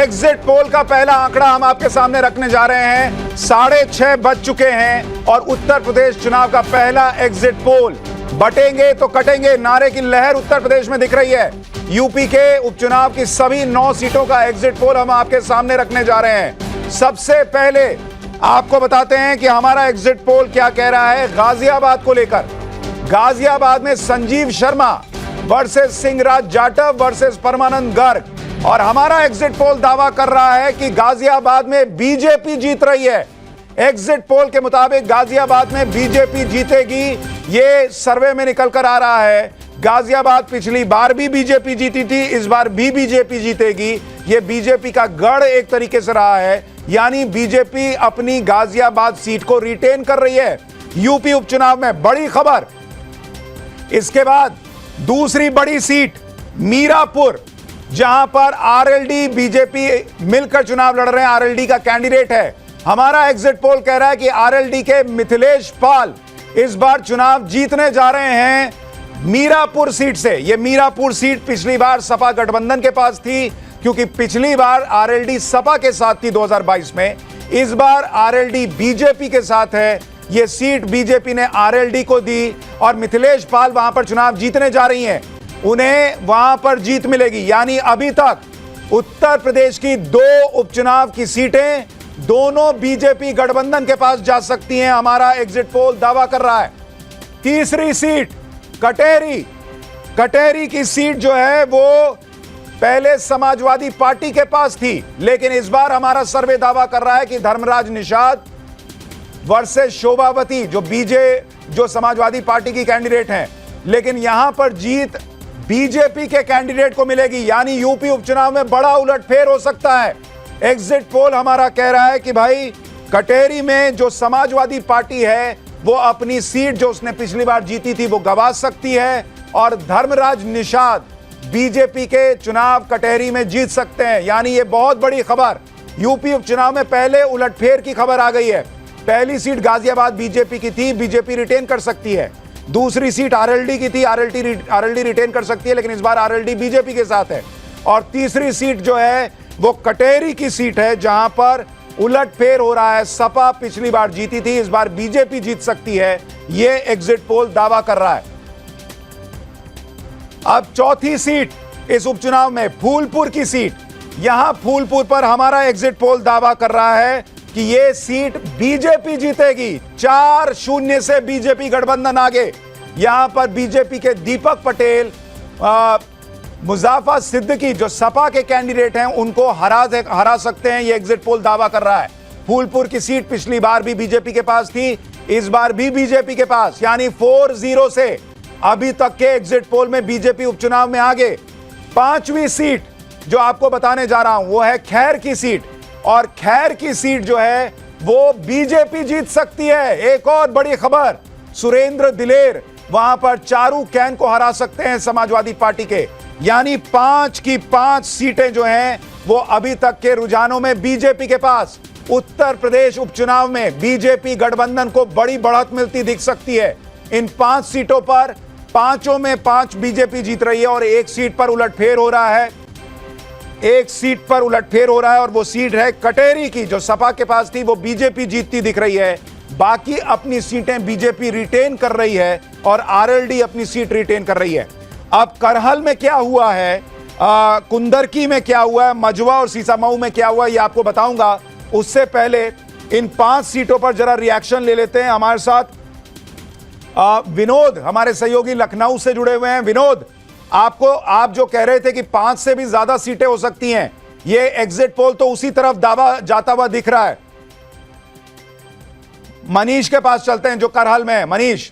Exit poll का पहला आंकड़ा हम आपके सामने रखने जा रहे हैं। 6:30 बज चुके हैं और उत्तर प्रदेश चुनाव का पहला एग्जिट पोल। बटेंगे तो कटेंगे नारे की लहर उत्तर प्रदेश में दिख रही है। यूपी के उपचुनाव की सभी 9 सीटों का एग्जिट पोल हम आपके सामने रखने जा रहे हैं। सबसे पहले आपको बताते हैं कि हमारा एग्जिट पोल क्या कह रहा है गाजियाबाद को लेकर। गाजियाबाद में संजीव शर्मा वर्सेस सिंहराज जाटव वर्सेस परमानंद गर्ग, और हमारा एग्जिट पोल दावा कर रहा है कि गाजियाबाद में बीजेपी जीत रही है। एग्जिट पोल के मुताबिक गाजियाबाद में बीजेपी जीतेगी, ये सर्वे में निकल कर आ रहा है। गाजियाबाद पिछली बार भी बीजेपी जीती थी, इस बार भी बीजेपी जीतेगी। ये बीजेपी का गढ़ एक तरीके से रहा है, यानी बीजेपी अपनी गाजियाबाद सीट को रिटेन कर रही है यूपी उपचुनाव में। बड़ी खबर। इसके बाद दूसरी बड़ी सीट मीरापुर, जहां पर आरएलडी बीजेपी मिलकर चुनाव लड़ रहे हैं। आरएलडी का कैंडिडेट है। हमारा एग्जिट पोल कह रहा है कि आरएलडी के मिथिलेश पाल इस बार चुनाव जीतने जा रहे हैं मीरापुर सीट से। यह मीरापुर सीट पिछली बार सपा गठबंधन के पास थी, क्योंकि पिछली बार आरएलडी सपा के साथ थी 2022 में। इस बार आरएलडी बीजेपी के साथ है। यह सीट बीजेपी ने आरएलडी को दी और मिथिलेश पाल वहां पर चुनाव जीतने जा रही हैं। उन्हें वहां पर जीत मिलेगी, यानी अभी तक उत्तर प्रदेश की 2 उपचुनाव की सीटें दोनों बीजेपी गठबंधन के पास जा सकती हैं। हमारा एग्जिट पोल दावा कर रहा है। तीसरी सीट कटेरी की सीट जो है वो पहले समाजवादी पार्टी के पास थी, लेकिन इस बार हमारा सर्वे दावा कर रहा है कि धर्मराज निषाद वर्सेस शोभावती, जो समाजवादी पार्टी की कैंडिडेट हैं, लेकिन यहां पर जीत बीजेपी के कैंडिडेट को मिलेगी, यानी यूपी उपचुनाव में बड़ा उलटफेर हो सकता है। एग्जिट पोल हमारा कह रहा है कि भाई कटेरी में जो समाजवादी पार्टी है वो अपनी सीट जो उसने पिछली बार जीती थी वो गंवा सकती है, और धर्मराज निषाद बीजेपी के चुनाव कटेरी में जीत सकते हैं। यानी ये बहुत बड़ी खबर। यूपी उपचुनाव में पहले उलटफेर की खबर आ गई है। पहली सीट गाजियाबाद बीजेपी की थी, बीजेपी रिटेन कर सकती है। दूसरी सीट आरएलडी की थी, आरएलडी रिटेन कर सकती है, लेकिन इस बार आरएलडी बीजेपी के साथ है। और तीसरी सीट जो है वो कटेरी की सीट है, जहां पर उलटफेर हो रहा है। सपा पिछली बार जीती थी, इस बार बीजेपी जीत सकती है, यह एग्जिट पोल दावा कर रहा है। अब चौथी सीट इस उपचुनाव में फूलपुर की सीट। यहां फूलपुर पर हमारा एग्जिट पोल दावा कर रहा है कि यह सीट बीजेपी जीतेगी। 4-0 से बीजेपी गठबंधन आगे। यहां पर बीजेपी के दीपक पटेल, मुजाफा सिद्दीकी जो सपा के कैंडिडेट हैं, उनको हरा सकते हैं। यह एग्जिट पोल दावा कर रहा है। फूलपुर की सीट पिछली बार भी बीजेपी के पास थी, इस बार भी बीजेपी के पास, यानी 4-0 से अभी तक के एग्जिट पोल में बीजेपी उपचुनाव में आगे। 5वीं सीट जो आपको बताने जा रहा हूं वो है खैर की सीट, और खैर की सीट जो है वो बीजेपी जीत सकती है। एक और बड़ी खबर, सुरेंद्र दिलेर वहां पर चारू कैन को हरा सकते हैं समाजवादी पार्टी के, यानी 5 की 5 सीटें जो हैं वो अभी तक के रुझानों में बीजेपी के पास। उत्तर प्रदेश उपचुनाव में बीजेपी गठबंधन को बड़ी बढ़त मिलती दिख सकती है। इन 5 सीटों पर 5 में 5 बीजेपी जीत रही है, और एक सीट पर उलटफेर हो रहा है। एक सीट पर उलटफेर हो रहा है और वो सीट है कटेरी की, जो सपा के पास थी वो बीजेपी जीतती दिख रही है। बाकी अपनी सीटें बीजेपी रिटेन कर रही है और आरएलडी अपनी सीट रिटेन कर रही है। अब करहल में क्या हुआ है, कुंदरकी में क्या हुआ है, मझवा और सीसामऊ में क्या हुआ है, ये आपको बताऊंगा। उससे पहले इन 5 सीटों पर जरा रिएक्शन ले लेते हैं। हमारे साथ विनोद हमारे सहयोगी लखनऊ से जुड़े हुए हैं। विनोद, आप जो कह रहे थे कि 5 से भी ज्यादा सीटें हो सकती हैं, ये एग्जिट पोल तो उसी तरफ दावा जाता हुआ दिख रहा है। मनीष के पास चलते हैं जो करहल में है। मनीष,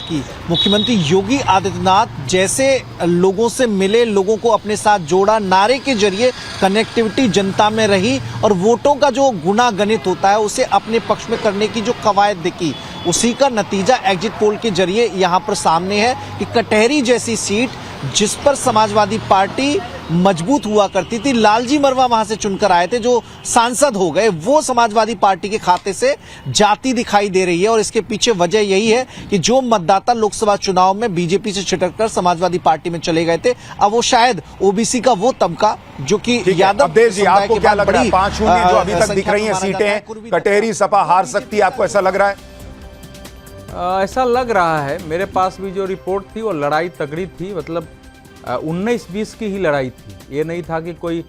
की मुख्यमंत्री योगी आदित्यनाथ जैसे लोगों से मिले, लोगों को अपने साथ जोड़ा, नारे के जरिए कनेक्टिविटी जनता में रही, और वोटों का जो गुना गणित होता है उसे अपने पक्ष में करने की जो कवायद देखी, उसी का नतीजा एग्जिट पोल के जरिए यहाँ पर सामने है कि कटहरी जैसी सीट जिस पर समाजवादी पार्टी मजबूत हुआ करती थी। लालजी मरवा वहां से चुनकर आए थे, जो सांसद हो गए, वो समाजवादी पार्टी के खाते से जाती दिखाई दे रही है। और इसके पीछे वजह यही है कि जो मतदाता लोकसभा चुनाव में बीजेपी से छिटककर समाजवादी पार्टी में चले गए थे, अब वो शायद ओबीसी का वो तबका जो कि यादव अवधेश जी, आपको क्या लग रहा है 5-0 जो अभी तक दिख रही हैं सीटें, कटेरी सपा हार सकती है, आपको ऐसा लग रहा है? ऐसा लग रहा है। मेरे पास भी जो रिपोर्ट थी वो लड़ाई तगड़ी थी, मतलब 19-20 की ही लड़ाई थी। ये नहीं था कि कोई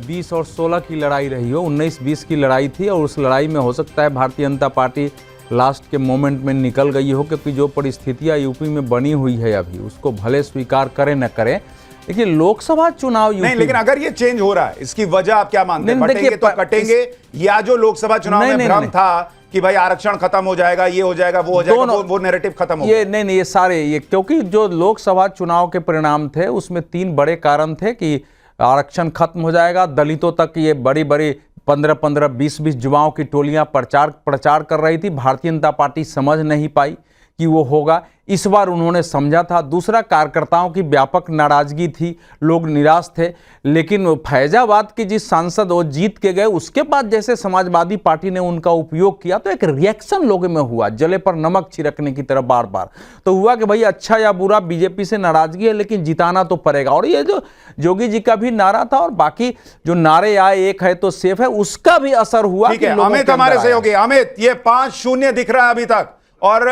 20 और 16 की लड़ाई रही हो, 19-20 की लड़ाई थी। और उस लड़ाई में हो सकता है भारतीय जनता पार्टी लास्ट के मोमेंट में निकल गई हो, क्योंकि जो परिस्थितियां यूपी में बनी हुई है अभी, उसको भले स्वीकार करें न करें, लेकिन लोकसभा चुनाव यूपी नहीं, लेकिन अगर ये चेंज हो रहा है, इसकी वजह आप क्या मानते हैं? बटेंगे तो कटेंगे, या जो लोकसभा चुनाव में भ्रम था कि भाई आरक्षण खत्म हो जाएगा, ये हो जाएगा, वो हो जाएगा, वो नैरेटिव खत्म हो ये नहीं, ये सारे ये, क्योंकि जो लोकसभा चुनाव के परिणाम थे उसमें 3 बड़े कारण थे कि आरक्षण खत्म हो जाएगा, दलितों तक ये बड़ी बड़ी 15-15, 20-20 युवाओं की टोलियां प्रचार कर रही थी। भारतीय जनता पार्टी समझ नहीं पाई कि वो होगा। इस बार उन्होंने समझा था। दूसरा, कार्यकर्ताओं की व्यापक नाराजगी थी, लोग निराश थे। लेकिन फैजाबाद के जिस सांसद वो जीत के गए, उसके बाद जैसे समाजवादी पार्टी ने उनका उपयोग किया तो एक रिएक्शन लोगों में हुआ, जले पर नमक छिड़कने की तरह बार बार। तो हुआ कि भाई अच्छा या बुरा बीजेपी से नाराजगी है, लेकिन जिताना तो पड़ेगा। और ये जो जोगी जी का भी नारा था और बाकी जो नारे आए, एक है तो सेफ है, उसका भी असर हुआ। ठीक है, अमित हमारे सहयोगी। अमित, ये 5-0 दिख रहा है अभी तक, और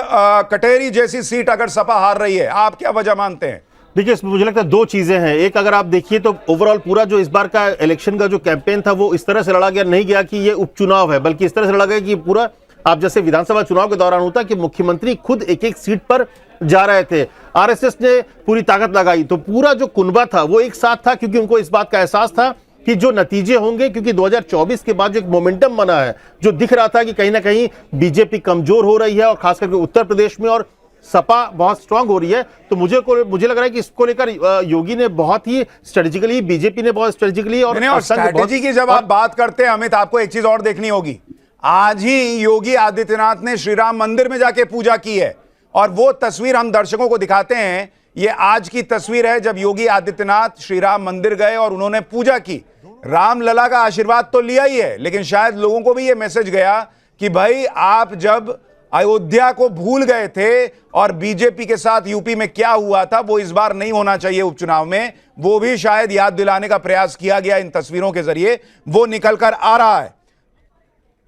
कटेरी जैसी सीट अगर सपा हार रही है, आप क्या वजह मानते हैं? देखिए, इसमें मुझे लगता है 2 चीजें हैं। एक, अगर आप देखिए तो ओवरऑल पूरा जो इस बार का इलेक्शन का जो कैंपेन था वो इस तरह से लड़ा गया नहीं गया कि ये उपचुनाव है, बल्कि इस तरह से लड़ा गया कि पूरा आप जैसे विधानसभा चुनाव के दौरान होता कि मुख्यमंत्री खुद एक-एक सीट पर जा रहे थे। आरएसएस ने पूरी ताकत लगाई, तो पूरा जो कुनबा था वो एक साथ था, क्योंकि उनको इस बात का एहसास था कि जो नतीजे होंगे, क्योंकि 2024 के बाद जो एक मोमेंटम बना है, जो दिख रहा था कि कहीं ना कहीं बीजेपी कमजोर हो रही है और खास करके उत्तर प्रदेश में, और सपा बहुत स्ट्रांग हो रही है। तो मुझे लग रहा है कि इसको लेकर योगी ने बहुत ही स्ट्रेटेजिकली, बीजेपी ने बहुत स्ट्रेटेजिकली और स्ट्रेटेजी की जब आप बात करते हैं अमित, आपको एक चीज और देखनी होगी। आज ही योगी आदित्यनाथ ने श्री राम मंदिर में जाके पूजा की है, और वो तस्वीर हम दर्शकों को दिखाते हैं। ये आज की तस्वीर है जब योगी आदित्यनाथ श्री राम मंदिर गए और उन्होंने पूजा की। राम लला का आशीर्वाद तो लिया ही है, लेकिन शायद लोगों को भी ये मैसेज गया कि भाई आप जब अयोध्या को भूल गए थे और बीजेपी के साथ यूपी में क्या हुआ था, वो इस बार नहीं होना चाहिए उपचुनाव में। वो भी शायद याद दिलाने का प्रयास किया गया इन तस्वीरों के जरिए, वो निकल कर आ रहा है।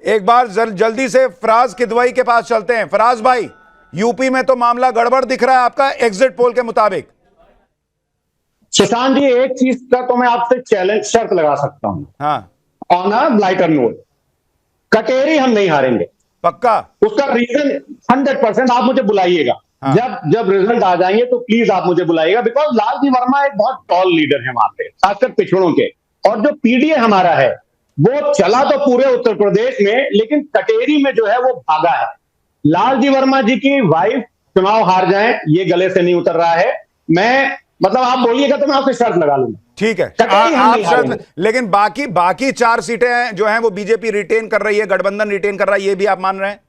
एक बार जल्दी से फराज किदवई के पास चलते हैं। फराज भाई, यूपी में तो मामला गड़बड़ दिख रहा है आपका एग्जिट पोल के मुताबिक। सुशांत जी, एक चीज का तो मैं आपसे चैलेंज शर्त लगा सकता हूं, हाँ, ऑन अ लाइटर नोट, कटेरी हम नहीं हारेंगे, पक्का। उसका रीजन 100%, आप मुझे बुलाइएगा। हाँ। जब रिजल्ट आ जाएंगे तो प्लीज आप मुझे बुलाइएगा, बिकॉज लालजी वर्मा एक बहुत टॉल लीडर है वहां पे, खासकर पिछड़ों के। और जो पीडीए हमारा है वो चला तो पूरे उत्तर प्रदेश में, लेकिन कटेरी में जो है वो भागा है। लालजी वर्मा जी की वाइफ चुनाव हार जाए, ये गले से नहीं उतर रहा है। मैं मतलब आप बोलिएगा तो मैं आपसे शर्त लगा लूंगा। ठीक है, आप शर्त, लेकिन बाकी 4 सीटें जो हैं वो बीजेपी रिटेन कर रही है, गठबंधन रिटेन कर रहा है, ये भी आप मान रहे हैं?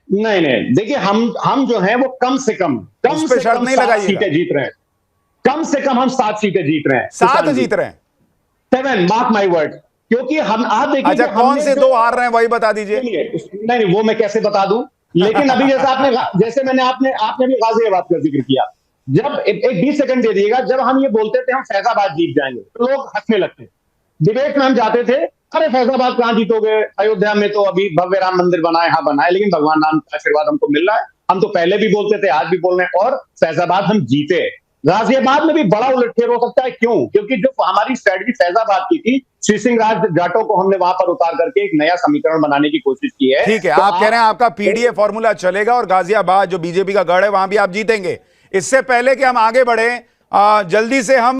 नहीं, देखिए हम जो हैं वो कम से कम नहीं 7 सीटें जीत रहे हैं। कम से कम हम 7 सीटें जीत रहे हैं। 7 जीत रहे हैं? 7, मार्क माई वर्ड। क्योंकि आप देखिए, अच्छा, कौन से 2 हार रहे हैं वही बता दीजिए। नहीं, वो मैं कैसे बता दूं। लेकिन अभी जैसे मैंने आपने भी गाजियाबाद का जिक्र किया, जब एक 20 सेकंड दे दिएगा, जब हम ये बोलते थे हम फैजाबाद जीत जाएंगे तो लोग हंसने लगते। डिबेट में हम जाते थे, अरे फैजाबाद कहां जीतोगे, अयोध्या में तो अभी भव्य राम मंदिर बनाए, हाँ बनाए, लेकिन भगवान राम का आशीर्वाद हमको मिल रहा है। हम तो पहले भी बोलते थे, आज भी बोल रहे हैं, और फैजाबाद हम जीते। गाजियाबाद में भी बड़ा उलटफेर हो सकता है। क्यों? क्योंकि जो हमारी स्ट्रेटजी फैजाबाद की थी, श्री सिंह राज जाटों को हमने वहां पर उतार करके एक नया समीकरण बनाने की कोशिश की है। ठीक है, तो आप कह रहे हैं आपका पीडीए फॉर्मूला चलेगा और गाजियाबाद जो बीजेपी का गढ़ है वहां भी आप जीतेंगे। इससे पहले कि हम आगे बढ़े, जल्दी से हम